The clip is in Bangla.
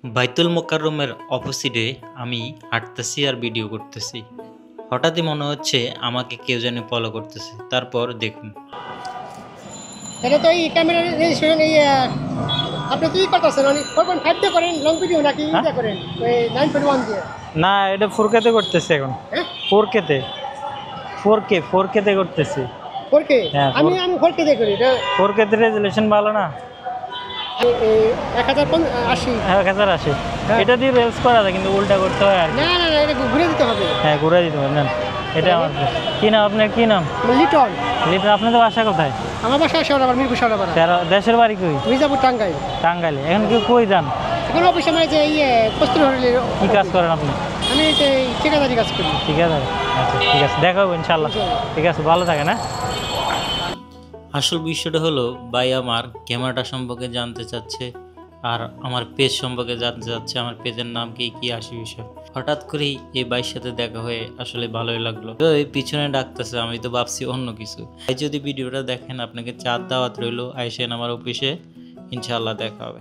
বাইতুল মোকাররমের অপোজিটে আমি হাঁটতেছি আর ভিডিও করতেছি। হঠাৎই মনে হচ্ছে আমাকে কেউ যেন ফলো করতেছে। তারপর দেখুন। এটা তো এই ক্যামেরার রেজিস্ট্রেশন এই আপনি কি করতেছেন? মানে 4.5 দিয়ে করেন লং ভিডিও নাকি এটা করেন ওই 9.1 দিয়ে? না, এটা 4K তে করতেছি এখন। হ্যাঁ 4K তে 4K তে করতেছি। 4K হ্যাঁ, আমি 4K দিয়ে করি। এটা 4K তে রেজুলেশন ভালো না? 1080 1080। এটা দিয়ে রেলস করা যায় কিন্তু উল্টা করতে হয় আর কি। না না না এটা ঘুরে দিতে হবে। হ্যাঁ, ঘুরে দিতে হবে। নেন, এটা আমার কি নাম? আপনার কি নাম? লিটন। লিটন। আপনাদের বাসা কোথায়? আমার বাসা শেওড়াপাড়া, মিরপুর শেওড়াপাড়া। দেশের বাড়ি কই? মির্জাপুর, টাঙ্গাইল। টাঙ্গাইলে। এখন কি কই যান? এখন অফিসে মানে যে কস্তুরি হোটেলের। কি কাজ করেন আপনি? আমি ঠিকাদারি কাজ করি। ঠিক আছে, আচ্ছা ঠিক আছে, দেখা হবে ইনশাল্লাহ। ঠিক আছে, ভালো থাকেন। হ্যাঁ, আসল বিষয়টা হলো ভাই আমার ক্যামেরাটা সম্পর্কে জানতে চাচ্ছে আর আমার পেজ সম্পর্কে জানতে চাচ্ছে, আমার পেজের নাম কি কি আসে বিষয়। হঠাৎ করেই এই ভাইয়ের সাথে দেখা হয়ে আসলে ভালোই লাগলো। তো এই পিছনে ডাকতেছে, আমি তো ভাবছি অন্য কিছু। ভাই যদি ভিডিওটা দেখেন আপনাকে চাঁদ দাওয়াত রইলো, আইসেন আমার অফিসে, ইনশাআল্লাহ দেখা হবে।